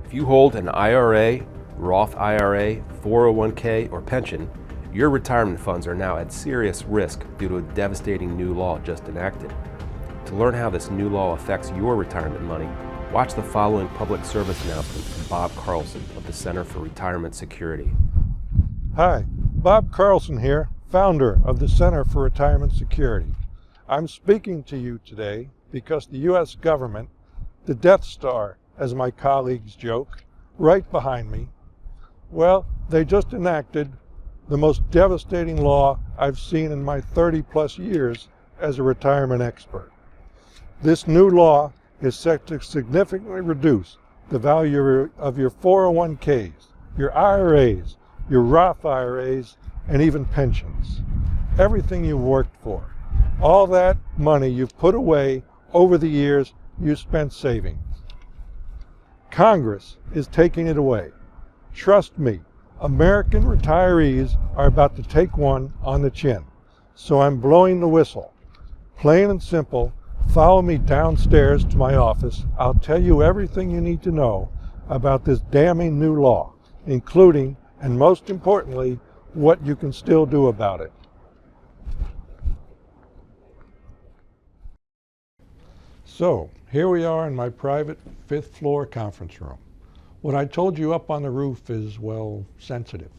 If you hold an IRA, Roth IRA, 401k, or pension, your retirement funds are now at serious risk due to a devastating new law just enacted. To learn how this new law affects your retirement money, watch the following public service announcement from Bob Carlson of the Center for Retirement Security. Hi, Bob Carlson here, founder of the Center for Retirement Security. I'm speaking to you today because the U.S. government, the Death Star, as my colleagues joke, right behind me, well, they just enacted the most devastating law I've seen in my 30-plus years as a retirement expert. This new law is set to significantly reduce the value of your 401ks, your IRAs, your Roth IRAs, and even pensions. Everything you've worked for. All that money you've put away over the years you spent saving. Congress is taking it away. Trust me, American retirees are about to take one on the chin. So I'm blowing the whistle. Plain and simple, follow me downstairs to my office. I'll tell you everything you need to know about this damning new law, including, and most importantly, what you can still do about it. So, here we are in my private 5th floor conference room. What I told you up on the roof is, well, sensitive.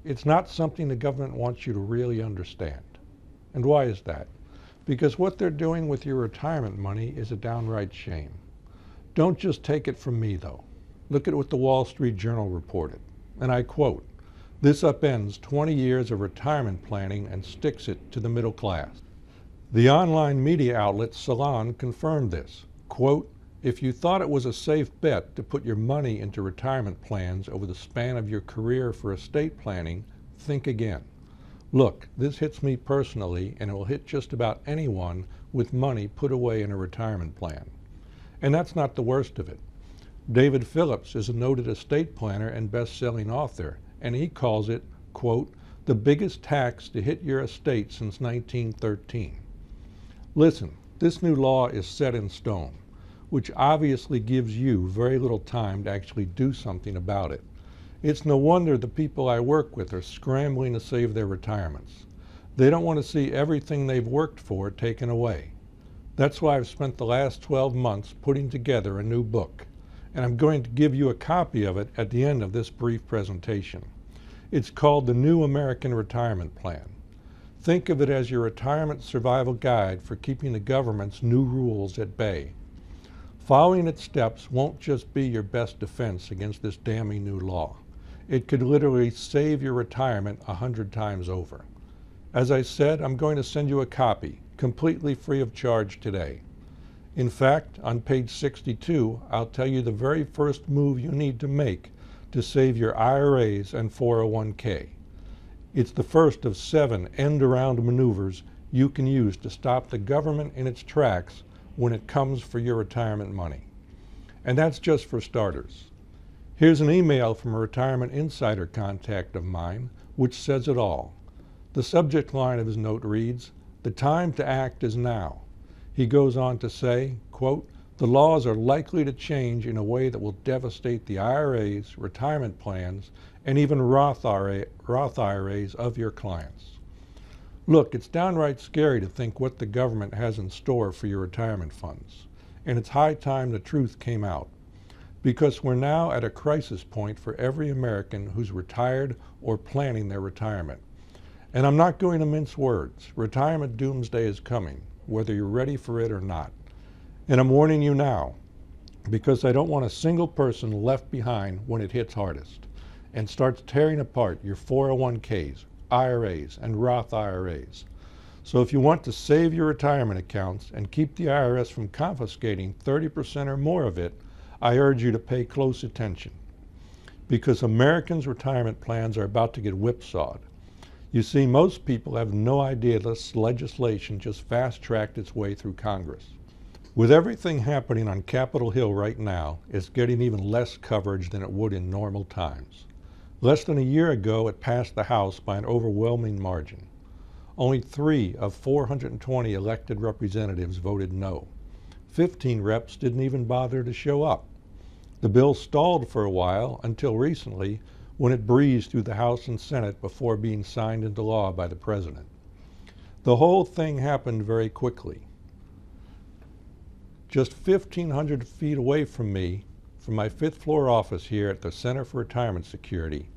It's not something the government wants you to really understand. And why is that? Because what they're doing with your retirement money is a downright shame. Don't just take it from me, though. Look at what the Wall Street Journal reported. And I quote, "This upends 20 years of retirement planning and sticks it to the middle class." The online media outlet Salon confirmed this. Quote, "If you thought it was a safe bet to put your money into retirement plans over the span of your career for estate planning, think again. Look, this hits me personally, and it will hit just about anyone with money put away in a retirement plan. And that's not the worst of it. David Phillips is a noted estate planner and best-selling author, and he calls it, quote, the biggest tax to hit your estate since 1913. Listen, this new law is set in stone, which obviously gives you very little time to actually do something about it. It's no wonder the people I work with are scrambling to save their retirements. They don't want to see everything they've worked for taken away. That's why I've spent the last 12 months putting together a new book, and I'm going to give you a copy of it at the end of this brief presentation. It's called The New American Retirement Plan. Think of it as your retirement survival guide for keeping the government's new rules at bay. Following its steps won't just be your best defense against this damning new law. It could literally save your retirement 100 times over. As I said, I'm going to send you a copy, completely free of charge today. In fact, on page 62, I'll tell you the very first move you need to make to save your IRAs and 401k. It's the first of 7 end-around maneuvers you can use to stop the government in its tracks when it comes for your retirement money. And that's just for starters. Here's an email from a retirement insider contact of mine, which says it all. The subject line of his note reads, "The time to act is now." He goes on to say, quote, "The laws are likely to change in a way that will devastate the IRAs, retirement plans, and even Roth IRAs of your clients." Look, it's downright scary to think what the government has in store for your retirement funds. And it's high time the truth came out. Because we're now at a crisis point for every American who's retired or planning their retirement. And I'm not going to mince words. Retirement doomsday is coming, whether you're ready for it or not. And I'm warning you now, because I don't want a single person left behind when it hits hardest and starts tearing apart your 401ks, IRAs, and Roth IRAs. So if you want to save your retirement accounts and keep the IRS from confiscating 30% or more of it, I urge you to pay close attention. Because Americans' retirement plans are about to get whipsawed. You see, most people have no idea this legislation just fast-tracked its way through Congress. With everything happening on Capitol Hill right now, it's getting even less coverage than it would in normal times. Less than a year ago, it passed the House by an overwhelming margin. Only 3 of 420 elected representatives voted no. 15 reps didn't even bother to show up. The bill stalled for a while until recently, when it breezed through the House and Senate before being signed into law by the President. The whole thing happened very quickly. Just 1,500 feet away from me, from my fifth floor office here at the Center for Retirement Security,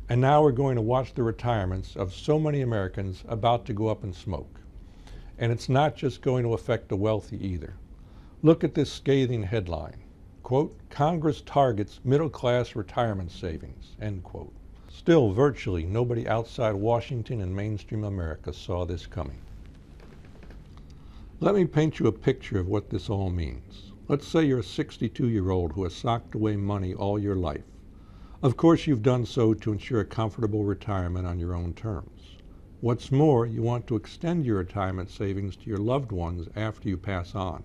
and now we're going to watch the retirements of so many Americans about to go up in smoke. And it's not just going to affect the wealthy either. Look at this scathing headline. Quote, Congress targets middle-class retirement savings, end quote. Still, virtually nobody outside Washington and mainstream America saw this coming. Let me paint you a picture of what this all means. Let's say you're a 62-year-old who has socked away money all your life. Of course, you've done so to ensure a comfortable retirement on your own terms. What's more, you want to extend your retirement savings to your loved ones after you pass on.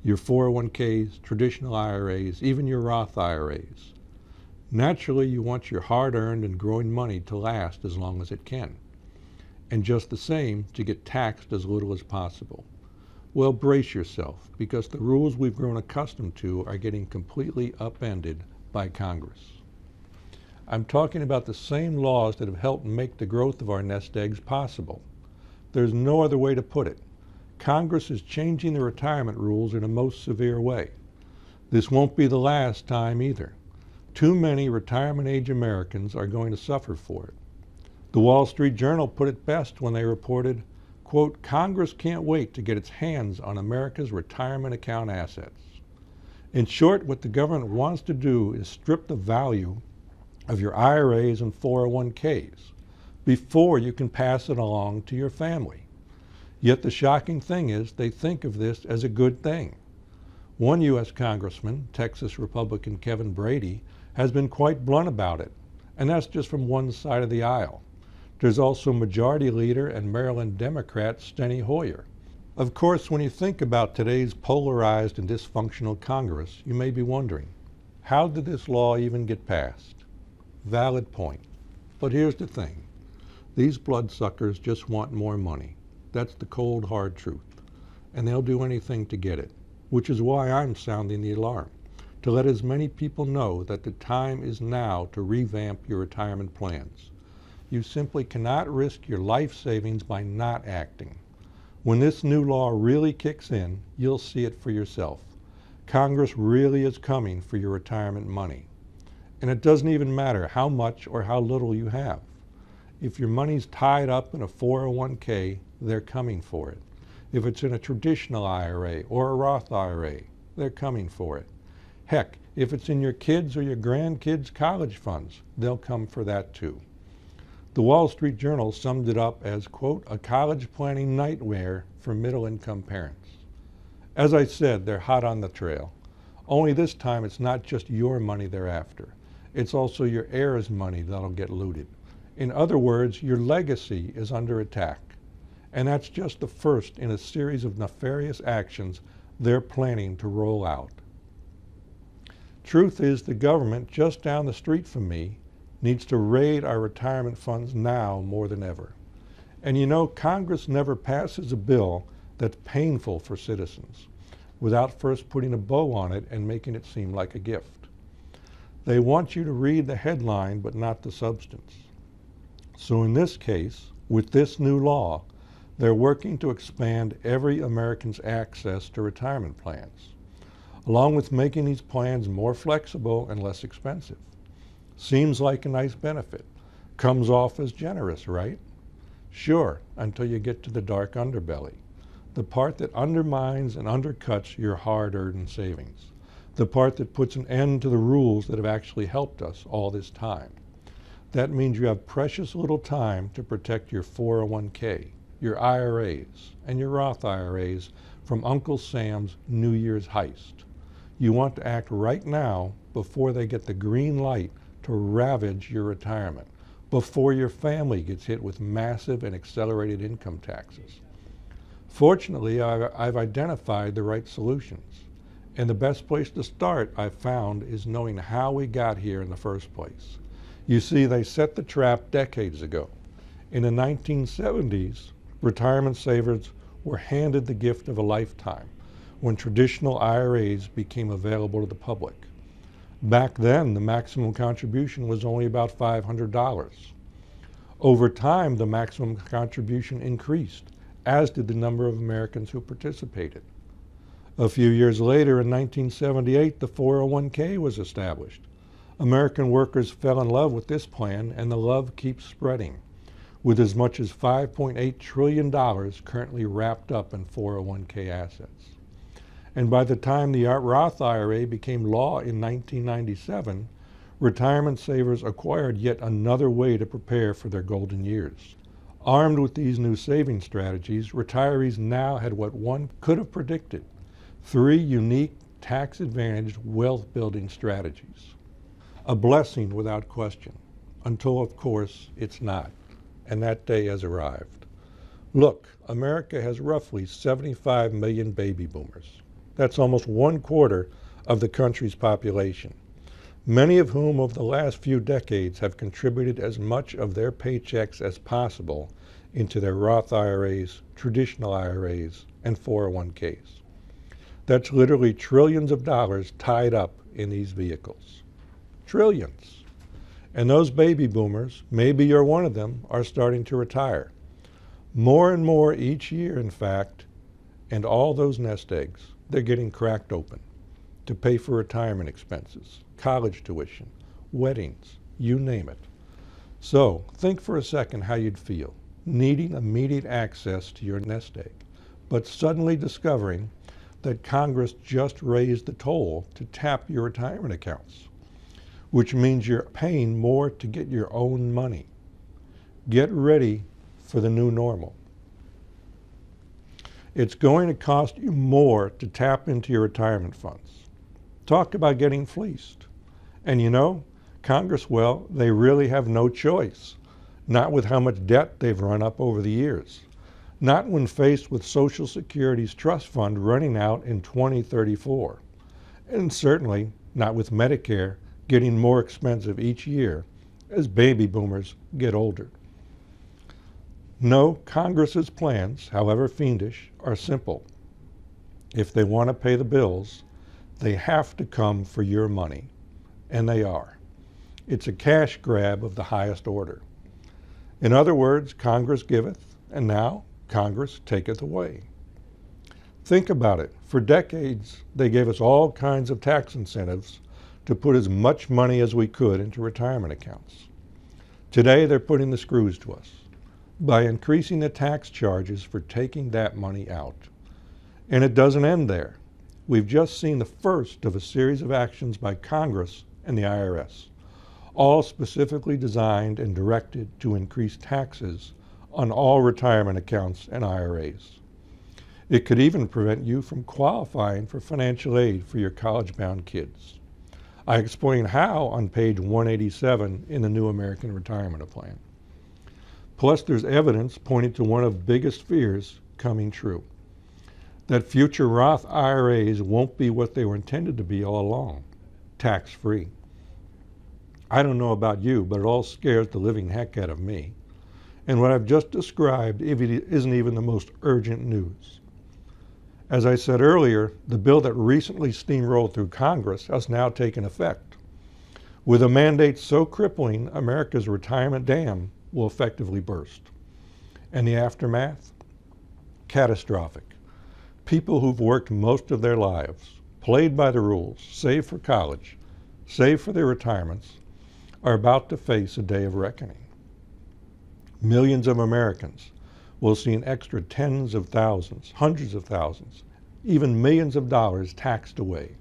Your 401ks, traditional IRAs, even your Roth IRAs. Naturally, you want your hard-earned and growing money to last as long as it can. And just the same, to get taxed as little as possible. Well, brace yourself, because the rules we've grown accustomed to are getting completely upended by Congress. I'm talking about the same laws that have helped make the growth of our nest eggs possible. There's no other way to put it. Congress is changing the retirement rules in a most severe way. This won't be the last time either. Too many retirement-age Americans are going to suffer for it. The Wall Street Journal put it best when they reported, quote, Congress can't wait to get its hands on America's retirement account assets. In short, what the government wants to do is strip the value of your IRAs and 401ks before you can pass it along to your family. Yet the shocking thing is they think of this as a good thing. One U.S. Congressman, Texas Republican Kevin Brady, has been quite blunt about it, and that's just from one side of the aisle. There's also Majority Leader and Maryland Democrat Steny Hoyer. Of course, when you think about today's polarized and dysfunctional Congress, you may be wondering, how did this law even get passed? Valid point. But here's the thing. These bloodsuckers just want more money. That's the cold, hard truth. And they'll do anything to get it, which is why I'm sounding the alarm, to let as many people know that the time is now to revamp your retirement plans. You simply cannot risk your life savings by not acting. When this new law really kicks in, you'll see it for yourself. Congress really is coming for your retirement money. And it doesn't even matter how much or how little you have. If your money's tied up in a 401k, they're coming for it. If it's in a traditional IRA or a Roth IRA, they're coming for it. Heck, if it's in your kids' or your grandkids' college funds, they'll come for that too. The Wall Street Journal summed it up as, quote, a college planning nightmare for middle-income parents. As I said, they're hot on the trail. Only this time it's not just your money they're after. It's also your heirs' money that'll get looted. In other words, your legacy is under attack. And that's just the first in a series of nefarious actions they're planning to roll out. Truth is, the government just down the street from me needs to raid our retirement funds now more than ever. And you know, Congress never passes a bill that's painful for citizens without first putting a bow on it and making it seem like a gift. They want you to read the headline but not the substance. So in this case, with this new law, they're working to expand every American's access to retirement plans, along with making these plans more flexible and less expensive. Seems like a nice benefit. Comes off as generous, right? Sure, until you get to the dark underbelly, the part that undermines and undercuts your hard-earned savings, the part that puts an end to the rules that have actually helped us all this time. That means you have precious little time to protect your 401k, your IRAs, and your Roth IRAs from Uncle Sam's New Year's heist. You want to act right now before they get the green light to ravage your retirement, before your family gets hit with massive and accelerated income taxes. Fortunately, I've identified the right solutions. And the best place to start, I've found, is knowing how we got here in the first place. You see, they set the trap decades ago. In the 1970s, retirement savers were handed the gift of a lifetime when traditional IRAs became available to the public. Back then, the maximum contribution was only about $500. Over time, the maximum contribution increased, as did the number of Americans who participated. A few years later, in 1978, the 401k was established. American workers fell in love with this plan, and the love keeps spreading, with as much as $5.8 trillion currently wrapped up in 401k assets. And by the time the Roth IRA became law in 1997, retirement savers acquired yet another way to prepare for their golden years. Armed with these new saving strategies, retirees now had what one could have predicted: 3 unique, tax-advantaged wealth-building strategies. A blessing without question, until of course it's not, and that day has arrived. Look, America has roughly 75 million baby boomers. That's almost 1/4 of the country's population, many of whom over the last few decades have contributed as much of their paychecks as possible into their Roth IRAs, traditional IRAs, and 401ks. That's literally trillions of dollars tied up in these vehicles. Trillions. And those baby boomers, maybe you're one of them, are starting to retire. More and more each year, in fact, and all those nest eggs, they're getting cracked open to pay for retirement expenses, college tuition, weddings, you name it. So think for a second how you'd feel needing immediate access to your nest egg, but suddenly discovering that Congress just raised the toll to tap your retirement accounts, which means you're paying more to get your own money. Get ready for the new normal. It's going to cost you more to tap into your retirement funds. Talk about getting fleeced. And you know, Congress, well, they really have no choice. Not with how much debt they've run up over the years. Not when faced with Social Security's trust fund running out in 2034. And certainly not with Medicare getting more expensive each year as baby boomers get older. No, Congress's plans, however fiendish, are simple. If they want to pay the bills, they have to come for your money, and they are. It's a cash grab of the highest order. In other words, Congress giveth, and now Congress taketh away. Think about it. For decades, they gave us all kinds of tax incentives to put as much money as we could into retirement accounts. Today, they're putting the screws to us by increasing the tax charges for taking that money out. And it doesn't end there. We've just seen the first of a series of actions by Congress and the IRS, all specifically designed and directed to increase taxes on all retirement accounts and IRAs. It could even prevent you from qualifying for financial aid for your college-bound kids. I explain how on page 187 in the New American Retirement Plan. Plus, there's evidence pointing to one of the biggest fears coming true, that future Roth IRAs won't be what they were intended to be all along, tax-free. I don't know about you, but it all scares the living heck out of me. And what I've just described isn't even the most urgent news. As I said earlier, the bill that recently steamrolled through Congress has now taken effect, with a mandate so crippling America's retirement dam will effectively burst. And the aftermath? Catastrophic. People who've worked most of their lives, played by the rules, saved for college, saved for their retirements, are about to face a day of reckoning. Millions of Americans will see an extra tens of thousands, hundreds of thousands, even millions of dollars taxed away.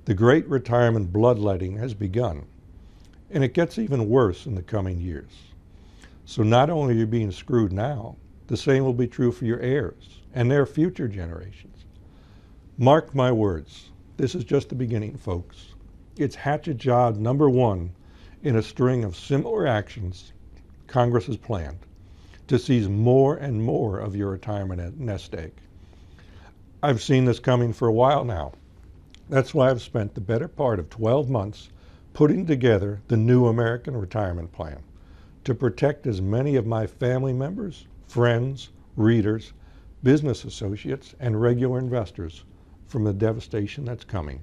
The great retirement bloodletting has begun, and it gets even worse in the coming years. So not only are you being screwed now, the same will be true for your heirs and their future generations. Mark my words, this is just the beginning, folks. It's hatchet job number 1 in a string of similar actions Congress has planned to seize more and more of your retirement nest egg. I've seen this coming for a while now. That's why I've spent the better part of 12 months putting together the New American Retirement Plan to protect as many of my family members, friends, readers, business associates, and regular investors from the devastation that's coming.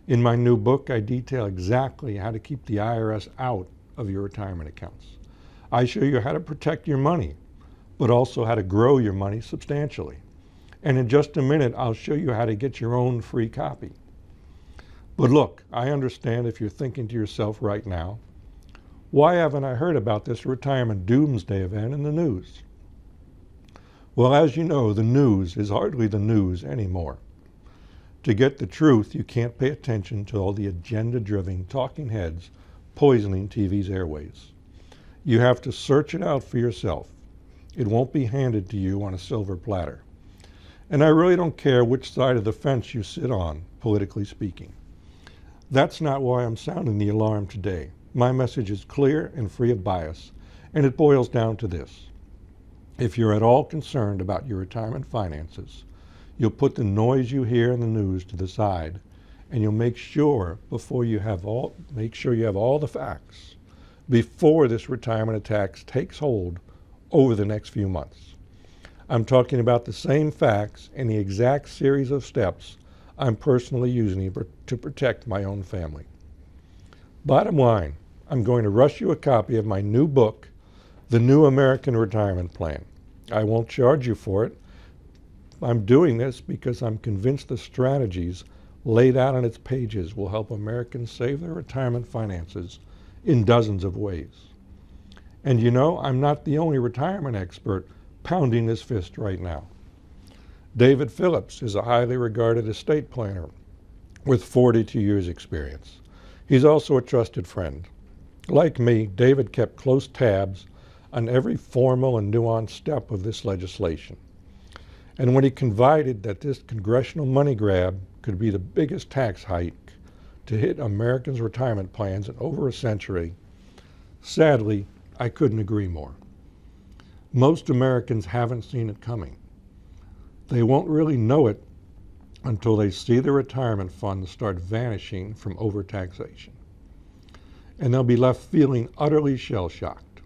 In my new book, I detail exactly how to keep the IRS out of your retirement accounts. I show you how to protect your money, but also how to grow your money substantially. And in just a minute, I'll show you how to get your own free copy. But look, I understand if you're thinking to yourself right now, why haven't I heard about this retirement doomsday event in the news? Well, as you know, the news is hardly the news anymore. To get the truth, you can't pay attention to all the agenda-driven talking heads poisoning TV's airways. You have to search it out for yourself. It won't be handed to you on a silver platter. And I really don't care which side of the fence you sit on, politically speaking. That's not why I'm sounding the alarm today. My message is clear and free of bias, and it boils down to this. If you're at all concerned about your retirement finances, you'll put the noise you hear in the news to the side, and you'll make sure you have all the facts before this retirement tax takes hold over the next few months. I'm talking about the same facts and the exact series of steps I'm personally using to protect my own family. Bottom line, I'm going to rush you a copy of my new book, The New American Retirement Plan. I won't charge you for it. I'm doing this because I'm convinced the strategies laid out on its pages will help Americans save their retirement finances in dozens of ways. And you know, I'm not the only retirement expert pounding his fist right now. David Phillips is a highly regarded estate planner with 42 years experience. He's also a trusted friend. Like me, David kept close tabs on every formal and nuanced step of this legislation. And when he confided that this congressional money grab could be the biggest tax hike to hit Americans' retirement plans in over a century, sadly, I couldn't agree more. Most Americans haven't seen it coming. They won't really know it until they see the retirement funds start vanishing from overtaxation. And they'll be left feeling utterly shell-shocked.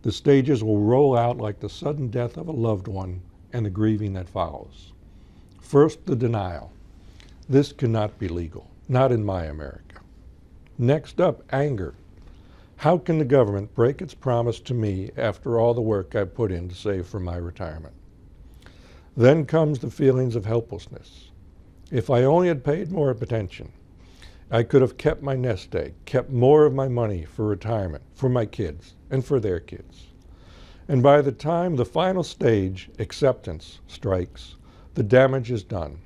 The stages will roll out like the sudden death of a loved one and the grieving that follows. First, the denial. This cannot be legal, not in my America. Next up, anger. How can the government break its promise to me after all the work I put in to save for my retirement? Then comes the feelings of helplessness. If I only had paid more attention, I could have kept my nest egg, kept more of my money for retirement, for my kids, and for their kids. And by the time the final stage, acceptance, strikes, the damage is done.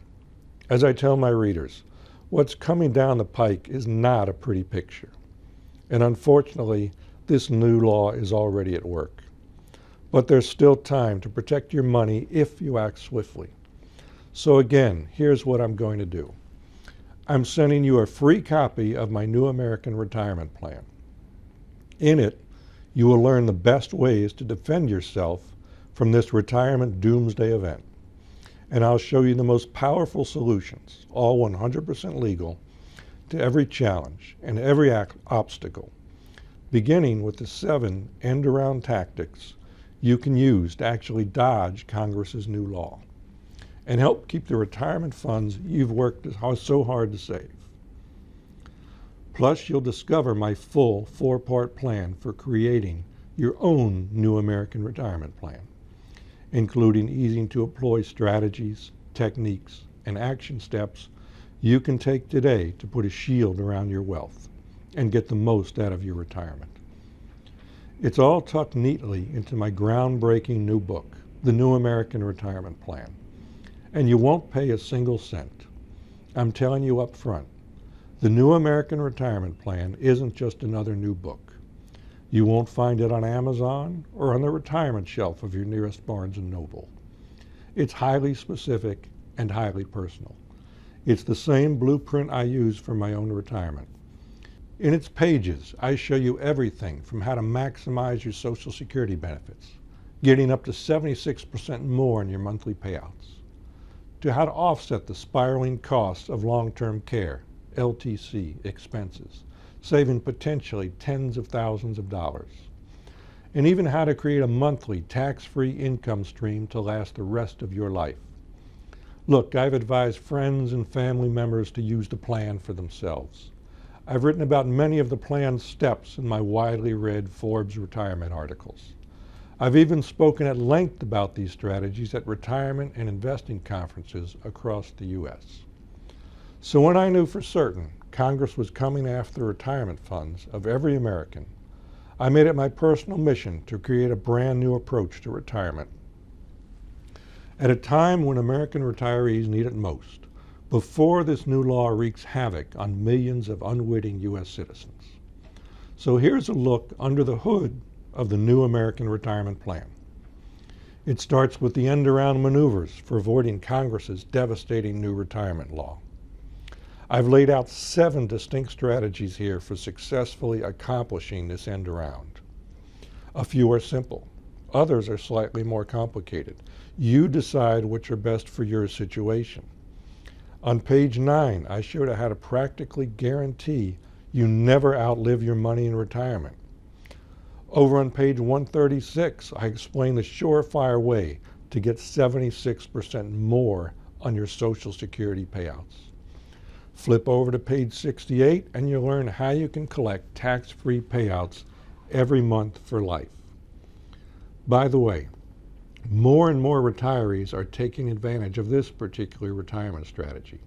As I tell my readers, what's coming down the pike is not a pretty picture. And unfortunately, this new law is already at work. But there's still time to protect your money if you act swiftly. So again, here's what I'm going to do. I'm sending you a free copy of my New American Retirement Plan. In it, you will learn the best ways to defend yourself from this retirement doomsday event. And I'll show you the most powerful solutions, all 100% legal, to every challenge and every obstacle, beginning with the 7 end-around tactics you can use to actually dodge Congress's new law and help keep the retirement funds you've worked so hard to save. Plus, you'll discover my full 4-part plan for creating your own New American Retirement Plan, including easy-to-employ strategies, techniques, and action steps you can take today to put a shield around your wealth and get the most out of your retirement. It's all tucked neatly into my groundbreaking new book, The New American Retirement Plan. And you won't pay a single cent. I'm telling you up front, the New American Retirement Plan isn't just another new book. You won't find it on Amazon or on the retirement shelf of your nearest Barnes & Noble. It's highly specific and highly personal. It's the same blueprint I use for my own retirement. In its pages, I show you everything from how to maximize your Social Security benefits, getting up to 76% more in your monthly payouts, to how to offset the spiraling costs of long-term care, LTC expenses, saving potentially tens of thousands of dollars, and even how to create a monthly tax-free income stream to last the rest of your life. Look, I've advised friends and family members to use the plan for themselves. I've written about many of the plan's steps in my widely read Forbes retirement articles. I've even spoken at length about these strategies at retirement and investing conferences across the U.S. So when I knew for certain Congress was coming after the retirement funds of every American, I made it my personal mission to create a brand new approach to retirement. At a time when American retirees need it most, before this new law wreaks havoc on millions of unwitting U.S. citizens. So here's a look under the hood of the new American retirement plan. It starts with the end-around maneuvers for avoiding Congress's devastating new retirement law. I've laid out 7 distinct strategies here for successfully accomplishing this end-around. A few are simple. Others are slightly more complicated. You decide which are best for your situation. On page 9, I showed how to practically guarantee you never outlive your money in retirement. Over on page 136, I explain the surefire way to get 76% more on your Social Security payouts. Flip over to page 68 and you'll learn how you can collect tax-free payouts every month for life. By the way, more and more retirees are taking advantage of this particular retirement strategy.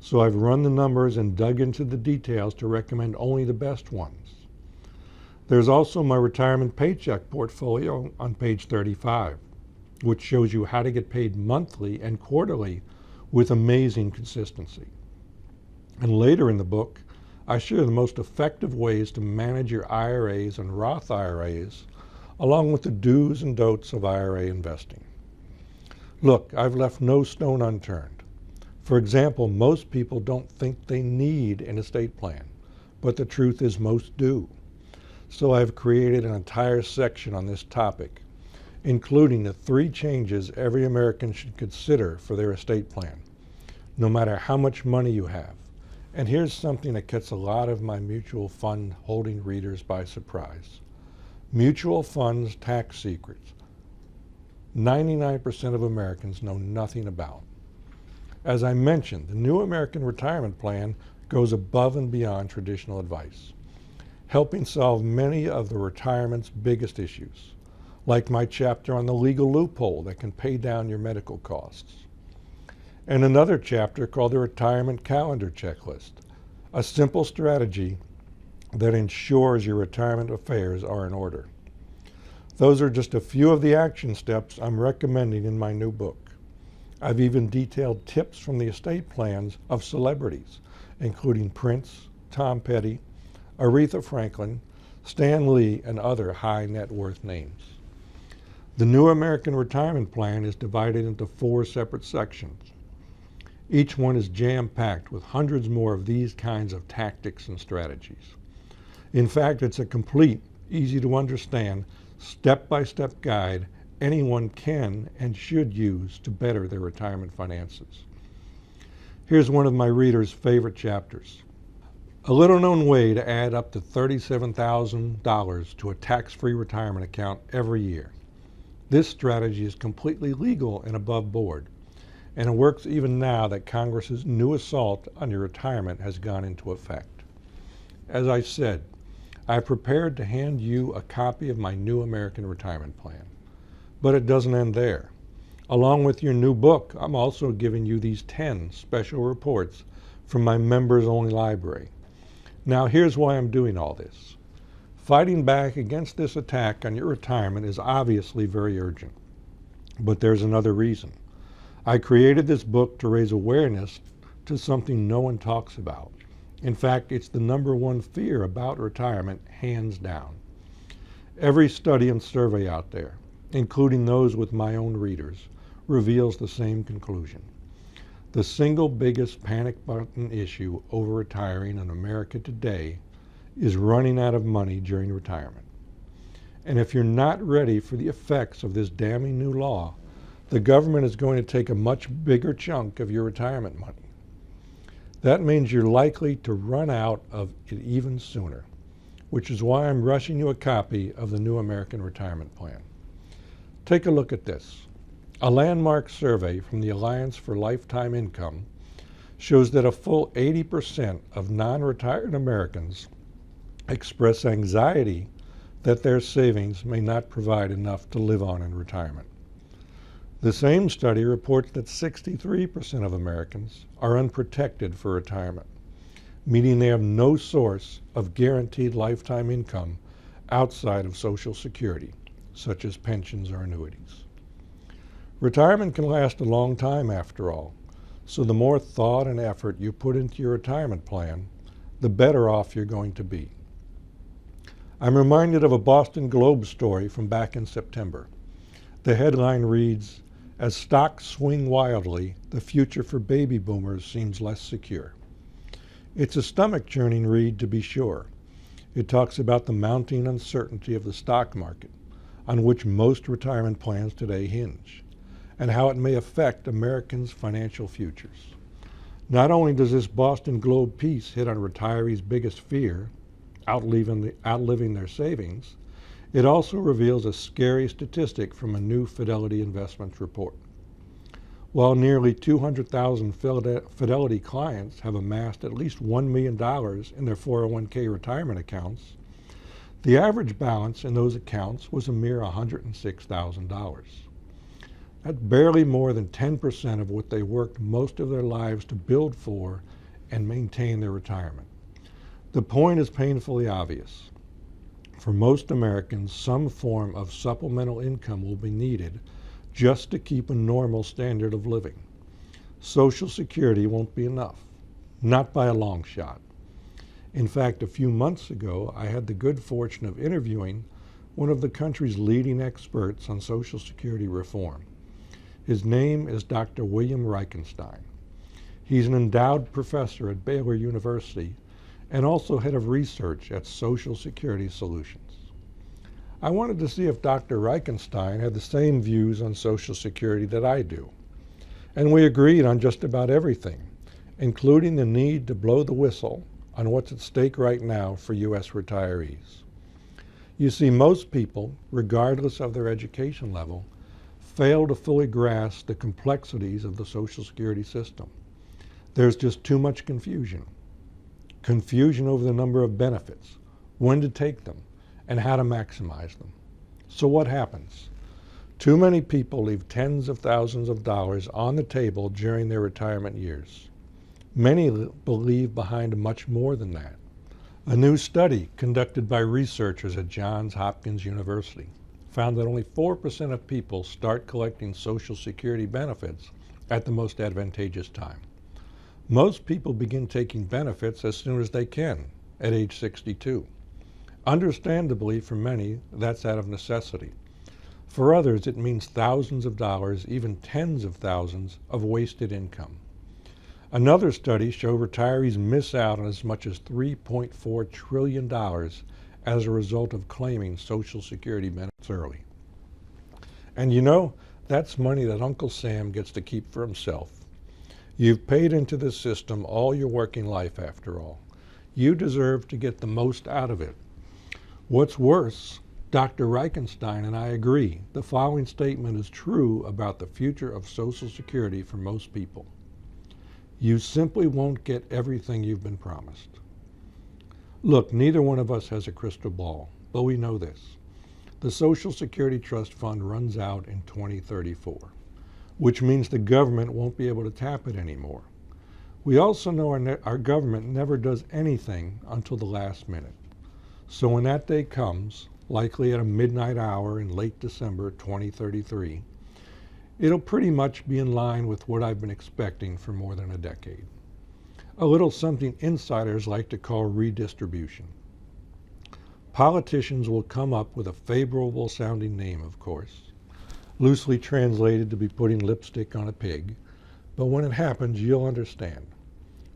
So I've run the numbers and dug into the details to recommend only the best ones. There's also my retirement paycheck portfolio on page 35, which shows you how to get paid monthly and quarterly with amazing consistency. And later in the book, I share the most effective ways to manage your IRAs and Roth IRAs, along with the do's and don'ts of IRA investing. Look, I've left no stone unturned. For example, most people don't think they need an estate plan, but the truth is most do. So I've created an entire section on this topic, including the 3 changes every American should consider for their estate plan, no matter how much money you have. And here's something that gets a lot of my mutual fund holding readers by surprise. Mutual funds tax secrets. 99% of Americans know nothing about. As I mentioned, the new American retirement plan goes above and beyond traditional advice, helping solve many of the retirement's biggest issues, like my chapter on the legal loophole that can pay down your medical costs, and another chapter called the Retirement Calendar Checklist, a simple strategy that ensures your retirement affairs are in order. Those are just a few of the action steps I'm recommending in my new book. I've even detailed tips from the estate plans of celebrities, including Prince, Tom Petty, Aretha Franklin, Stan Lee, and other high net worth names. The new American retirement plan is divided into 4 separate sections. Each one is jam-packed with hundreds more of these kinds of tactics and strategies. In fact, it's a complete, easy to understand, step-by-step guide anyone can and should use to better their retirement finances. Here's one of my readers' favorite chapters. A little-known way to add up to $37,000 to a tax-free retirement account every year. This strategy is completely legal and above board, and it works even now that Congress's new assault on your retirement has gone into effect. As I said, I've prepared to hand you a copy of my new American retirement plan. But it doesn't end there. Along with your new book, I'm also giving you these 10 special reports from my members-only library. Now here's why I'm doing all this. Fighting back against this attack on your retirement is obviously very urgent. But there's another reason. I created this book to raise awareness to something no one talks about. In fact, it's the #1 fear about retirement, hands down. Every study and survey out there, including those with my own readers, reveals the same conclusion. The single biggest panic button issue over retiring in America today is running out of money during retirement. And if you're not ready for the effects of this damning new law, the government is going to take a much bigger chunk of your retirement money. That means you're likely to run out of it even sooner, which is why I'm rushing you a copy of the new American retirement plan. Take a look at this. A landmark survey from the Alliance for Lifetime Income shows that a full 80% of non-retired Americans express anxiety that their savings may not provide enough to live on in retirement. The same study reports that 63% of Americans are unprotected for retirement, meaning they have no source of guaranteed lifetime income outside of Social Security, such as pensions or annuities. Retirement can last a long time after all, so the more thought and effort you put into your retirement plan, the better off you're going to be. I'm reminded of a Boston Globe story from back in September. The headline reads, "As stocks swing wildly, the future for baby boomers seems less secure." It's a stomach-churning read, to be sure. It talks about the mounting uncertainty of the stock market, on which most retirement plans today hinge, and how it may affect Americans' financial futures. Not only does this Boston Globe piece hit on retirees' biggest fear, outliving their savings, it also reveals a scary statistic from a new Fidelity Investments report. While nearly 200,000 Fidelity clients have amassed at least $1 million in their 401k retirement accounts, the average balance in those accounts was a mere $106,000. That's barely more than 10% of what they worked most of their lives to build for and maintain their retirement. The point is painfully obvious. For most Americans, some form of supplemental income will be needed just to keep a normal standard of living. Social Security won't be enough, not by a long shot. In fact, a few months ago, I had the good fortune of interviewing one of the country's leading experts on Social Security reform. His name is Dr. William Reichenstein. He's an endowed professor at Baylor University and also head of research at Social Security Solutions. I wanted to see if Dr. Reichenstein had the same views on Social Security that I do. And we agreed on just about everything, including the need to blow the whistle on what's at stake right now for U.S. retirees. You see, most people, regardless of their education level, fail to fully grasp the complexities of the Social Security system. There's just too much confusion. Confusion over the number of benefits, when to take them, and how to maximize them. So what happens? Too many people leave tens of thousands of dollars on the table during their retirement years. Many leave behind much more than that. A new study conducted by researchers at Johns Hopkins University found that only 4% of people start collecting Social Security benefits at the most advantageous time. Most people begin taking benefits as soon as they can, at age 62. Understandably, for many, that's out of necessity. For others, it means thousands of dollars, even tens of thousands, of wasted income. Another study showed retirees miss out on as much as $3.4 trillion as a result of claiming Social Security benefits early. And you know, that's money that Uncle Sam gets to keep for himself. You've paid into this system all your working life, after all. You deserve to get the most out of it. What's worse, Dr. Reichenstein and I agree. The following statement is true about the future of Social Security for most people. You simply won't get everything you've been promised. Look, neither one of us has a crystal ball, but we know this. The Social Security Trust Fund runs out in 2034. Which means the government won't be able to tap it anymore. We also know our government never does anything until the last minute. So when that day comes, likely at a midnight hour in late December 2033, it'll pretty much be in line with what I've been expecting for more than a decade. A little something insiders like to call redistribution. Politicians will come up with a favorable sounding name, of course, loosely translated to be putting lipstick on a pig, but when it happens, you'll understand.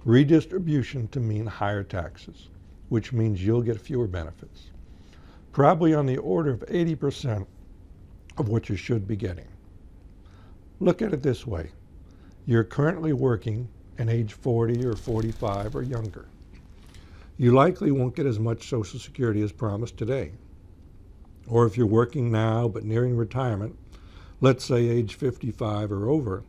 Redistribution to mean higher taxes, which means you'll get fewer benefits, probably on the order of 80% of what you should be getting. Look at it this way. You're currently working and age 40 or 45 or younger. You likely won't get as much Social Security as promised today. Or if you're working now but nearing retirement, let's say age 55 or over,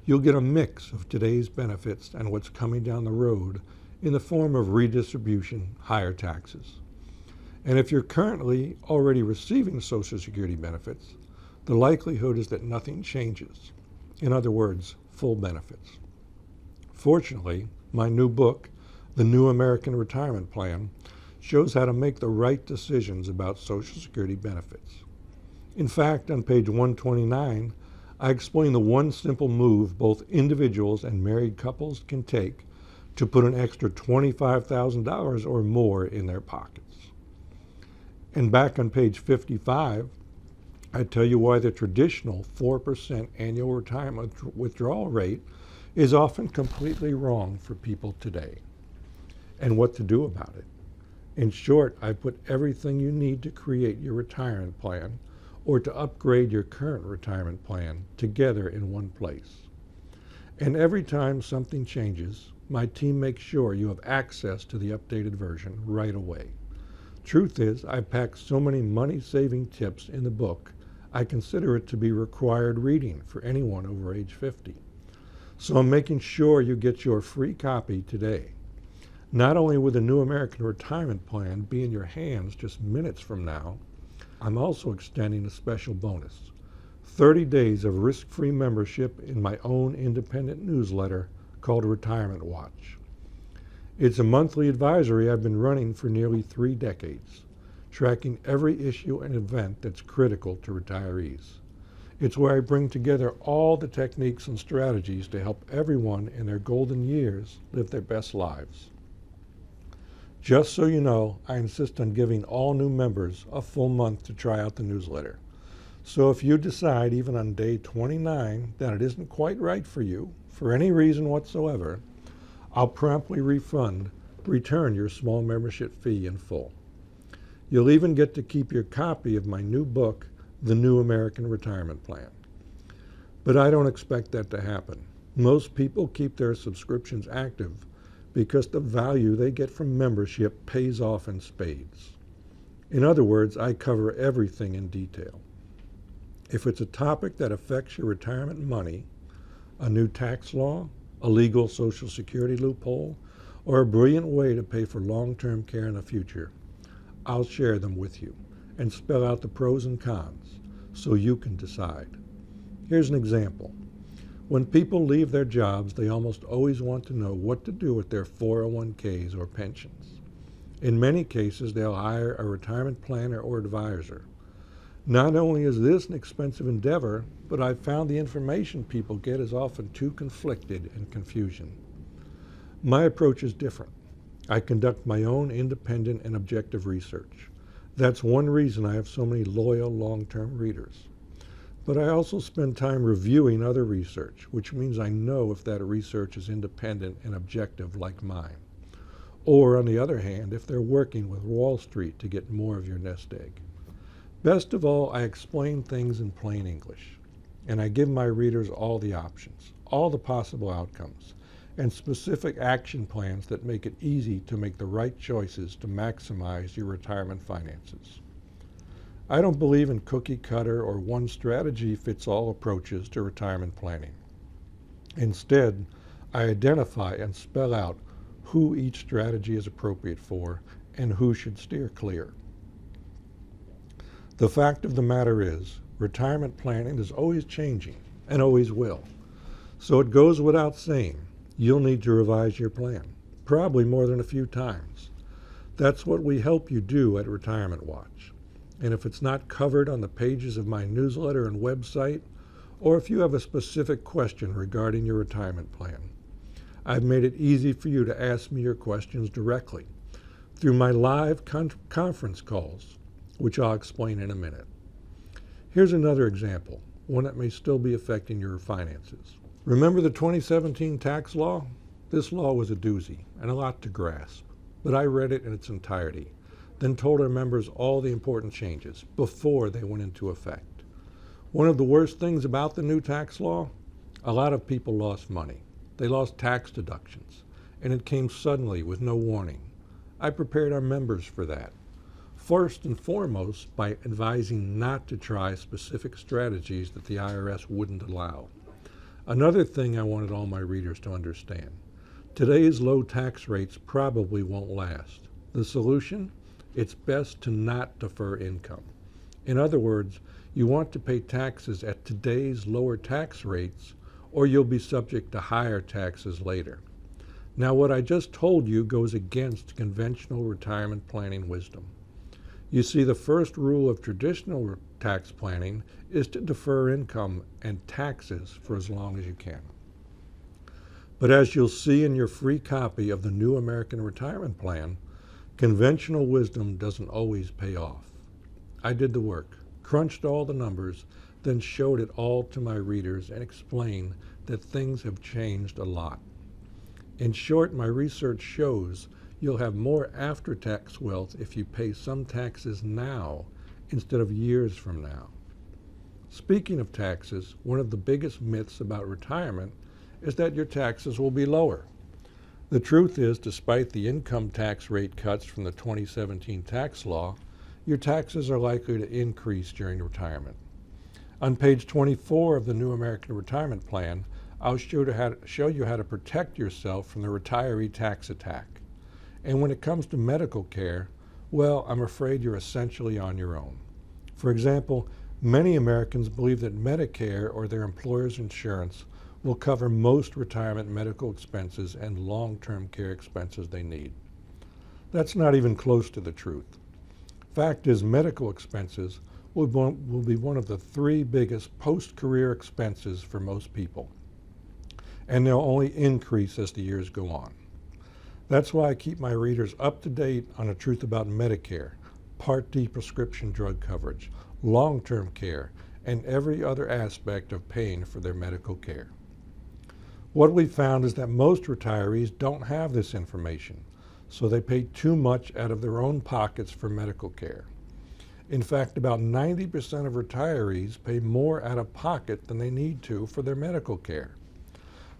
you'll get a mix of today's benefits and what's coming down the road in the form of redistribution, higher taxes. And if you're currently already receiving Social Security benefits, the likelihood is that nothing changes. In other words, full benefits. Fortunately, my new book, The New American Retirement Plan, shows how to make the right decisions about Social Security benefits. In fact, on page 129, I explain the one simple move both individuals and married couples can take to put an extra $25,000 or more in their pockets. And back on page 55, I tell you why the traditional 4% annual retirement withdrawal rate is often completely wrong for people today, and what to do about it. In short, I put everything you need to create your retirement plan or to upgrade your current retirement plan together in one place. And every time something changes, my team makes sure you have access to the updated version right away. Truth is, I packed so many money-saving tips in the book, I consider it to be required reading for anyone over age 50. So I'm making sure you get your free copy today. Not only will the New American Retirement Plan be in your hands just minutes from now, I'm also extending a special bonus, 30 days of risk-free membership in my own independent newsletter called Retirement Watch. It's a monthly advisory I've been running for nearly 3 decades, tracking every issue and event that's critical to retirees. It's where I bring together all the techniques and strategies to help everyone in their golden years live their best lives. Just so you know, I insist on giving all new members a full month to try out the newsletter. So if you decide even on day 29 that it isn't quite right for you, for any reason whatsoever, I'll promptly return your small membership fee in full. You'll even get to keep your copy of my new book, The New American Retirement Plan. But I don't expect that to happen. Most people keep their subscriptions active because the value they get from membership pays off in spades. In other words, I cover everything in detail. If it's a topic that affects your retirement money, a new tax law, a legal Social Security loophole, or a brilliant way to pay for long-term care in the future, I'll share them with you and spell out the pros and cons so you can decide. Here's an example. When people leave their jobs, they almost always want to know what to do with their 401ks or pensions. In many cases, they'll hire a retirement planner or advisor. Not only is this an expensive endeavor, but I've found the information people get is often too conflicted and confusing. My approach is different. I conduct my own independent and objective research. That's one reason I have so many loyal long-term readers. But I also spend time reviewing other research, which means I know if that research is independent and objective like mine. Or, on the other hand, if they're working with Wall Street to get more of your nest egg. Best of all, I explain things in plain English, and I give my readers all the options, all the possible outcomes, and specific action plans that make it easy to make the right choices to maximize your retirement finances. I don't believe in cookie-cutter or one-strategy-fits-all approaches to retirement planning. Instead, I identify and spell out who each strategy is appropriate for and who should steer clear. The fact of the matter is, retirement planning is always changing and always will. So it goes without saying, you'll need to revise your plan, probably more than a few times. That's what we help you do at Retirement Watch. And if it's not covered on the pages of my newsletter and website, or if you have a specific question regarding your retirement plan, I've made it easy for you to ask me your questions directly through my live conference calls, which I'll explain in a minute. Here's another example, one that may still be affecting your finances. Remember the 2017 tax law? This law was a doozy and a lot to grasp, but I read it in its entirety, then told our members all the important changes before they went into effect. One of the worst things about the new tax law? A lot of people lost money. They lost tax deductions, and it came suddenly with no warning. I prepared our members for that. First and foremost, by advising not to try specific strategies that the IRS wouldn't allow. Another thing I wanted all my readers to understand: today's low tax rates probably won't last. The solution? It's best to not defer income. In other words, you want to pay taxes at today's lower tax rates, or you'll be subject to higher taxes later. Now, what I just told you goes against conventional retirement planning wisdom. You see, the first rule of traditional tax planning is to defer income and taxes for as long as you can. But as you'll see in your free copy of the New American Retirement Plan, conventional wisdom doesn't always pay off. I did the work, crunched all the numbers, then showed it all to my readers and explained that things have changed a lot. In short, my research shows you'll have more after-tax wealth if you pay some taxes now instead of years from now. Speaking of taxes, one of the biggest myths about retirement is that your taxes will be lower. The truth is, despite the income tax rate cuts from the 2017 tax law, your taxes are likely to increase during retirement. On page 24 of the New American Retirement Plan, I'll show you how to protect yourself from the retiree tax attack. And when it comes to medical care, well, I'm afraid you're essentially on your own. For example, many Americans believe that Medicare or their employer's insurance will cover most retirement medical expenses and long-term care expenses they need. That's not even close to the truth. Fact is, medical expenses will be one of the three biggest post-career expenses for most people, and they'll only increase as the years go on. That's why I keep my readers up to date on the truth about Medicare, Part D prescription drug coverage, long-term care, and every other aspect of paying for their medical care. What we found is that most retirees don't have this information, so they pay too much out of their own pockets for medical care. In fact, about 90% of retirees pay more out of pocket than they need to for their medical care.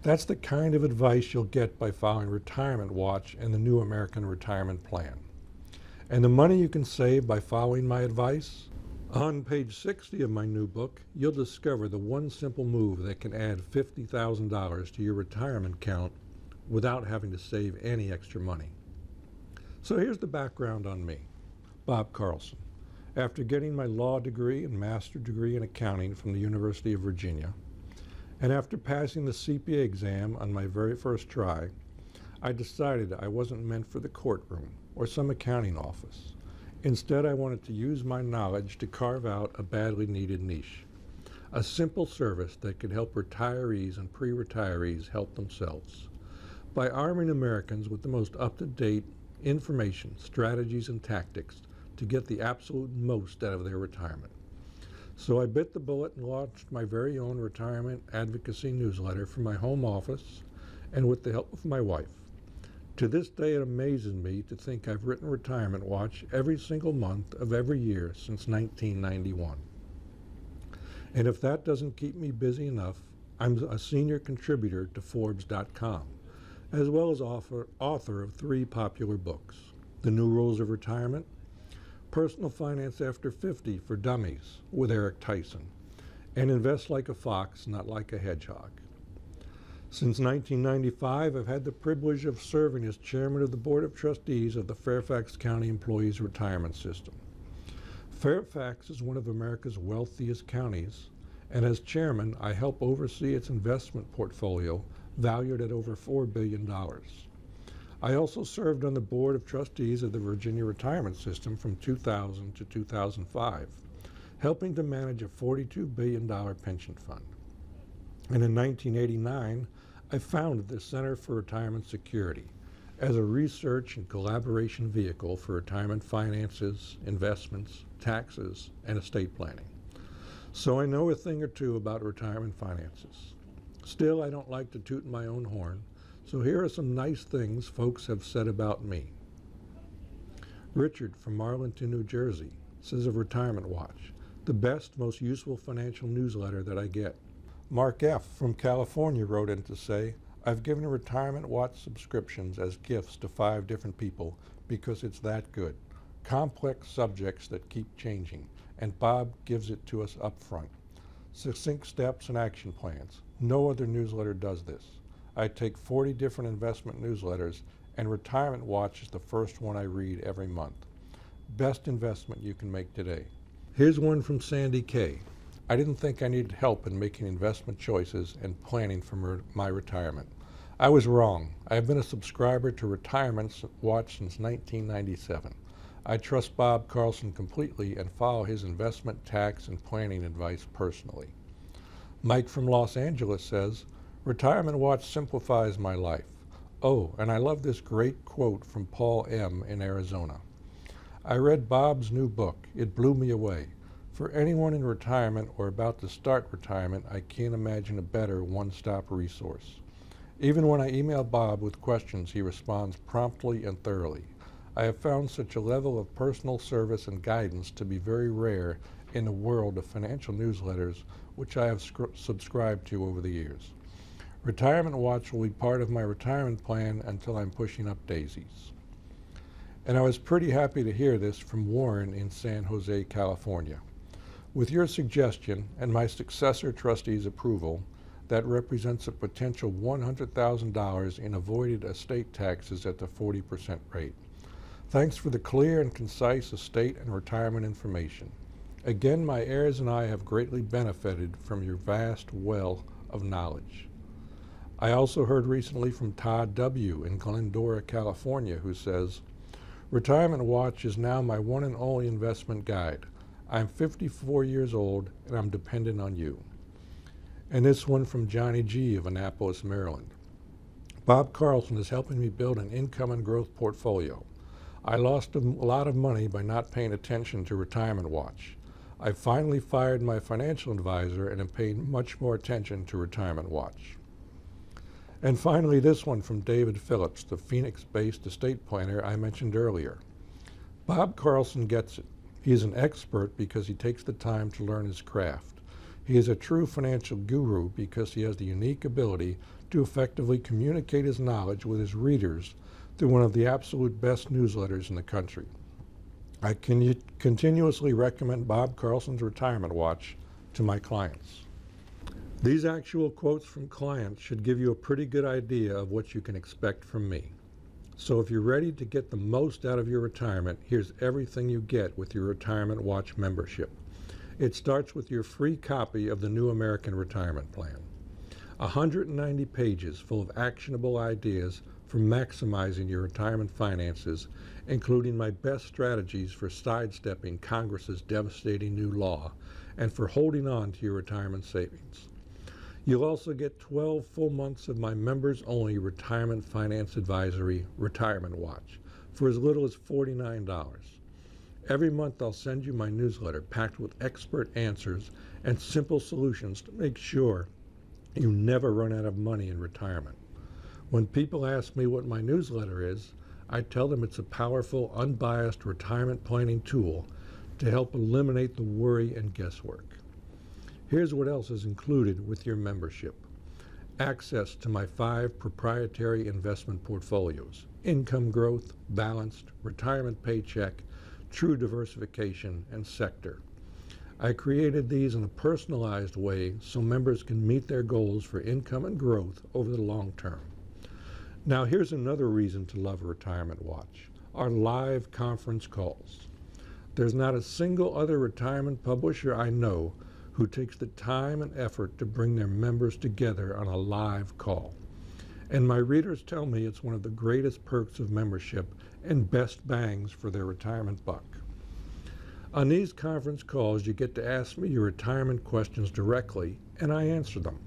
That's the kind of advice you'll get by following Retirement Watch and the New American Retirement Plan. And the money you can save by following my advice? On page 60 of my new book, you'll discover the one simple move that can add $50,000 to your retirement account without having to save any extra money. So here's the background on me, Bob Carlson. After getting my law degree and master's degree in accounting from the University of Virginia, and after passing the CPA exam on my very first try, I decided I wasn't meant for the courtroom or some accounting office. Instead, I wanted to use my knowledge to carve out a badly needed niche, a simple service that could help retirees and pre-retirees help themselves by arming Americans with the most up-to-date information, strategies, and tactics to get the absolute most out of their retirement. So I bit the bullet and launched my very own retirement advocacy newsletter from my home office and with the help of my wife. To this day, it amazes me to think I've written Retirement Watch every single month of every year since 1991. And if that doesn't keep me busy enough, I'm a senior contributor to Forbes.com, as well as author of 3 popular books: The New Rules of Retirement, Personal Finance After 50 for Dummies with Eric Tyson, and Invest Like a Fox, Not Like a Hedgehog. Since 1995, I've had the privilege of serving as chairman of the Board of Trustees of the Fairfax County Employees Retirement System. Fairfax is one of America's wealthiest counties, and as chairman, I help oversee its investment portfolio valued at over $4 billion. I also served on the Board of Trustees of the Virginia Retirement System from 2000 to 2005, helping to manage a $42 billion pension fund. And in 1989, I founded the Center for Retirement Security as a research and collaboration vehicle for retirement finances, investments, taxes, and estate planning. So I know a thing or two about retirement finances. Still, I don't like to toot my own horn, so here are some nice things folks have said about me. Richard from Arlington, New Jersey says of Retirement Watch, the best, most useful financial newsletter that I get. Mark F. from California wrote in to say, I've given Retirement Watch subscriptions as gifts to 5 different people because it's that good. complex subjects that keep changing, and Bob gives it to us up front. Succinct steps and action plans. No other newsletter does this. I take 40 different investment newsletters, and Retirement Watch is the first one I read every month. Best investment you can make today. Here's one from Sandy K. I didn't think I needed help in making investment choices and planning for my retirement. I was wrong. I have been a subscriber to Retirement Watch since 1997. I trust Bob Carlson completely and follow his investment, tax, and planning advice personally. Mike from Los Angeles says, Retirement Watch simplifies my life. Oh, and I love this great quote from Paul M. in Arizona. I read Bob's new book. It blew me away. For anyone in retirement or about to start retirement, I can't imagine a better one-stop resource. Even when I email Bob with questions, he responds promptly and thoroughly. I have found such a level of personal service and guidance to be very rare in the world of financial newsletters, which I have subscribed to over the years. Retirement Watch will be part of my retirement plan until I'm pushing up daisies. And I was pretty happy to hear this from Warren in San Jose, California. With your suggestion and my successor trustee's approval, that represents a potential $100,000 in avoided estate taxes at the 40% rate. Thanks for the clear and concise estate and retirement information. Again, my heirs and I have greatly benefited from your vast well of knowledge. I also heard recently from Todd W. in Glendora, California, who says, Retirement Watch is now my one and only investment guide. I'm 54 years old and I'm dependent on you. And this one from Johnny G. of Annapolis, Maryland. Bob Carlson is helping me build an income and growth portfolio. I lost a lot of money by not paying attention to Retirement Watch. I finally fired my financial advisor and am paying much more attention to Retirement Watch. And finally, this one from David Phillips, the Phoenix-based estate planner I mentioned earlier. Bob Carlson gets it. He is an expert because he takes the time to learn his craft. He is a true financial guru because he has the unique ability to effectively communicate his knowledge with his readers through one of the absolute best newsletters in the country. I continuously recommend Bob Carlson's Retirement Watch to my clients. These actual quotes from clients should give you a pretty good idea of what you can expect from me. So if you're ready to get the most out of your retirement, here's everything you get with your Retirement Watch membership. It starts with your free copy of the New American Retirement Plan. 190 pages full of actionable ideas for maximizing your retirement finances, including my best strategies for sidestepping Congress's devastating new law and for holding on to your retirement savings. You'll also get 12 full months of my members-only retirement finance advisory, Retirement Watch, for as little as $49. Every month I'll send you my newsletter packed with expert answers and simple solutions to make sure you never run out of money in retirement. When people ask me what my newsletter is, I tell them it's a powerful, unbiased retirement planning tool to help eliminate the worry and guesswork. Here's what else is included with your membership. Access to my 5 proprietary investment portfolios: income growth, balanced, retirement paycheck, true diversification, and sector. I created these in a personalized way so members can meet their goals for income and growth over the long term. Now here's another reason to love Retirement Watch: our live conference calls. There's not a single other retirement publisher I know who takes the time and effort to bring their members together on a live call. And my readers tell me it's one of the greatest perks of membership and best bangs for their retirement buck. On these conference calls, you get to ask me your retirement questions directly, and I answer them.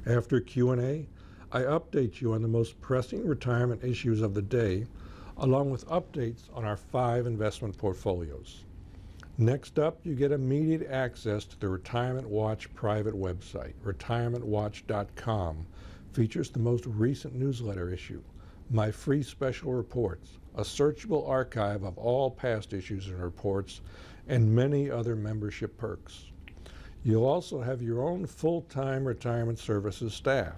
After Q&A, I update you on the most pressing retirement issues of the day, along with updates on our 5 investment portfolios. Next up, you get immediate access to the Retirement Watch private website. retirementwatch.com features the most recent newsletter issue, my free special reports, a searchable archive of all past issues and reports, and many other membership perks. You'll also have your own full-time retirement services staff.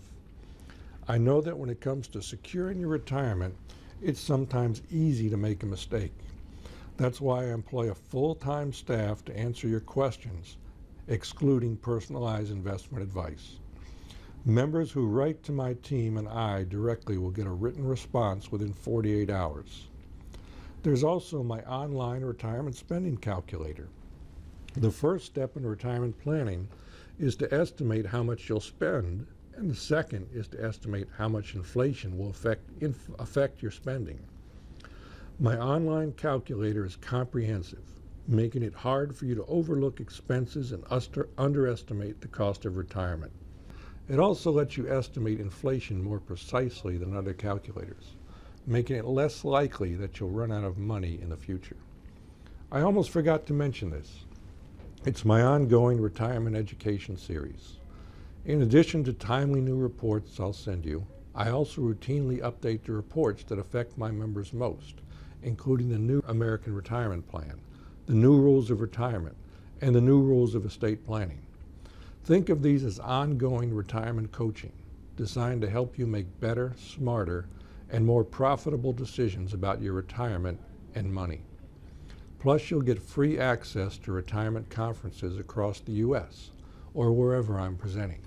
I know that when it comes to securing your retirement, it's sometimes easy to make a mistake. That's why I employ a full-time staff to answer your questions, excluding personalized investment advice. Members who write to my team and I directly will get a written response within 48 hours. There's also my online retirement spending calculator. The first step in retirement planning is to estimate how much you'll spend, and the second is to estimate how much inflation will affect your spending. My online calculator is comprehensive, making it hard for you to overlook expenses and underestimate the cost of retirement. It also lets you estimate inflation more precisely than other calculators, making it less likely that you'll run out of money in the future. I almost forgot to mention this. It's my ongoing retirement education series. In addition to timely new reports I'll send you, I also routinely update the reports that affect my members most, including the new American Retirement Plan, the new rules of retirement, and the new rules of estate planning. Think of these as ongoing retirement coaching, designed to help you make better, smarter, and more profitable decisions about your retirement and money. Plus, you'll get free access to retirement conferences across the U.S. or wherever I'm presenting,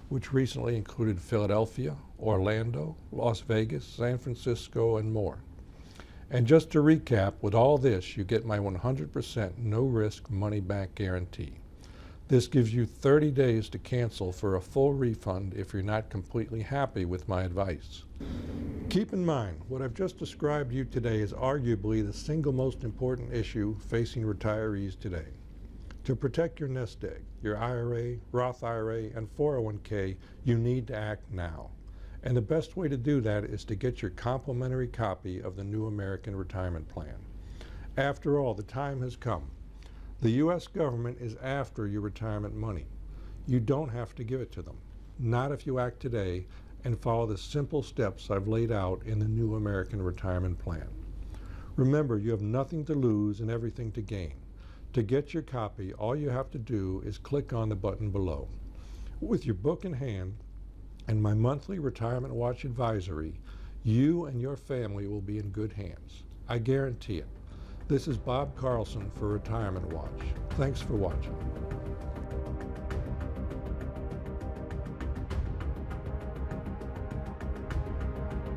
which recently included Philadelphia, Orlando, Las Vegas, San Francisco, and more. And just to recap, with all this, you get my 100% no-risk money-back guarantee. This gives you 30 days to cancel for a full refund if you're not completely happy with my advice. Keep in mind, what I've just described to you today is arguably the single most important issue facing retirees today. To protect your nest egg, your IRA, Roth IRA, and 401k, you need to act now. And the best way to do that is to get your complimentary copy of the new American Retirement Plan. After all, the time has come. The U.S. government is after your retirement money. You don't have to give it to them, not if you act today and follow the simple steps I've laid out in the new American Retirement Plan. Remember, you have nothing to lose and everything to gain. To get your copy, all you have to do is click on the button below. With your book in hand and my monthly Retirement Watch advisory, you and your family will be in good hands. I guarantee it. This is Bob Carlson for Retirement Watch. Thanks for watching.